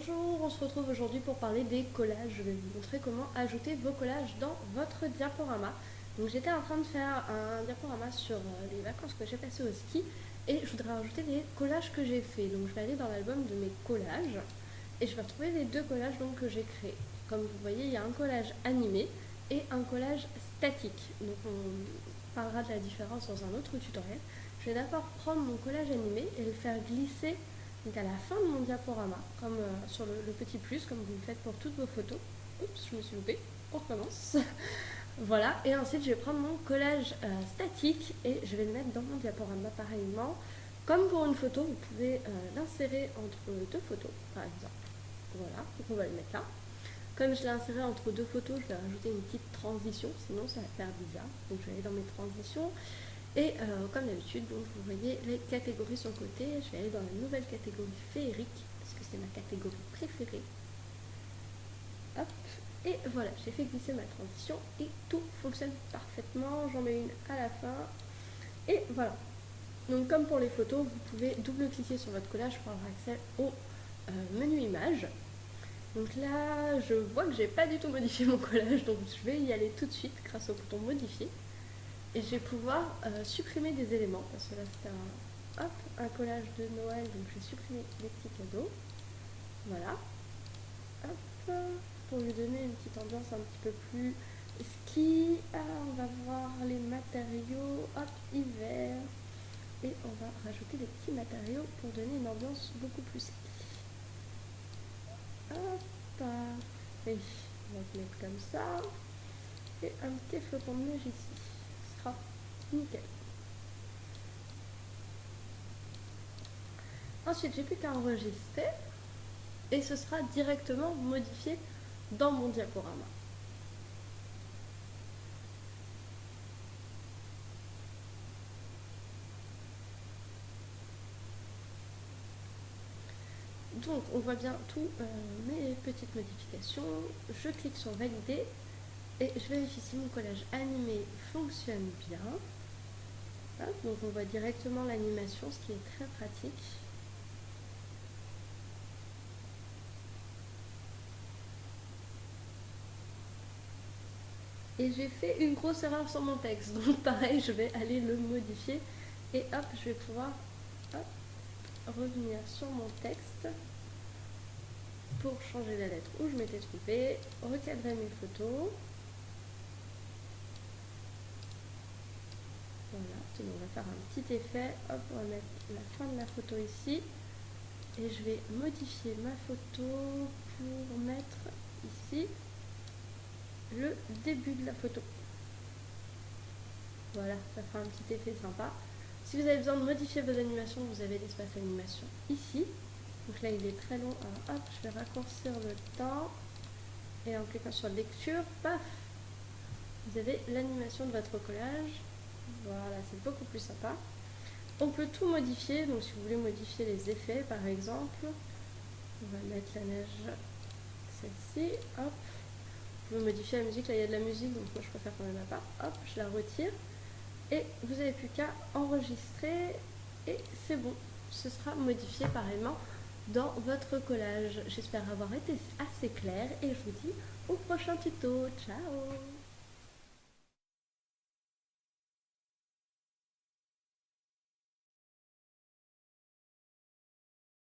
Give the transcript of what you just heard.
Bonjour, on se retrouve aujourd'hui pour parler des collages. Je vais vous montrer comment ajouter vos collages dans votre diaporama. Donc j'étais en train de faire un diaporama sur les vacances que j'ai passées au ski et je voudrais rajouter les collages que j'ai fait. Donc je vais aller dans l'album de mes collages et je vais retrouver les deux collages que j'ai créés. Comme vous voyez, il y a un collage animé et un collage statique. Donc on parlera de la différence dans un autre tutoriel. Je vais d'abord prendre mon collage animé et le faire glisser donc à la fin de mon diaporama, comme sur le petit plus, comme vous le faites pour toutes vos photos. Oups, je me suis loupée, on recommence. Voilà, et ensuite je vais prendre mon collage statique et je vais le mettre dans mon diaporama pareillement. Comme pour une photo, vous pouvez l'insérer entre deux photos, par exemple. Voilà, donc on va le mettre là. Comme je l'ai inséré entre deux photos, je vais rajouter une petite transition, sinon ça va faire bizarre. Donc je vais aller dans mes transitions. Et comme d'habitude, donc vous voyez les catégories sur le côté. Je vais aller dans la nouvelle catégorie féerique, parce que c'est ma catégorie préférée. Hop, et voilà, j'ai fait glisser ma transition et tout fonctionne parfaitement. J'en mets une à la fin. Et voilà. Donc comme pour les photos, vous pouvez double-cliquer sur votre collage pour avoir accès au menu images. Donc là, je vois que j'ai pas du tout modifié mon collage, donc je vais y aller tout de suite grâce au bouton modifier. Et je vais pouvoir supprimer des éléments, parce que là c'est un collage de Noël, donc je vais supprimer les petits cadeaux. Voilà. Hop, pour lui donner une petite ambiance un petit peu plus ski. Ah, on va voir les matériaux, hop, hiver. Et on va rajouter des petits matériaux pour donner une ambiance beaucoup plus ski. Hop, et on va se mettre comme ça. Et un petit flocon de neige ici. Ce sera nickel. Ensuite, j'ai plus qu'à enregistrer et ce sera directement modifié dans mon diaporama. Donc, on voit bien tous mes petites modifications. Je clique sur valider et je vérifie si mon collage animé fonctionne bien. Hop, donc, on voit directement l'animation, ce qui est très pratique. Et j'ai fait une grosse erreur sur mon texte, donc pareil, je vais aller le modifier et hop, je vais pouvoir revenir sur mon texte pour changer la lettre où je m'étais trompée, recadrer mes photos. Voilà, on va faire un petit effet, hop, on va mettre la fin de la photo ici et je vais modifier ma photo pour mettre ici le début de la photo. Voilà, ça fera un petit effet sympa. Si vous avez besoin de modifier vos animations, vous avez l'espace animation ici. Donc là, il est très long. Alors, hop, je vais raccourcir le temps. Et en cliquant sur lecture, paf, vous avez l'animation de votre collage. Voilà, c'est beaucoup plus sympa. On peut tout modifier. Donc si vous voulez modifier les effets, par exemple, on va mettre la neige, celle-ci. Hop, vous pouvez modifier la musique. Là, il y a de la musique, donc moi, je préfère qu'on n'en a pas. Hop, je la retire. Et vous n'avez plus qu'à enregistrer et c'est bon, ce sera modifié pareillement dans votre collage. J'espère avoir été assez claire et je vous dis au prochain tuto. Ciao!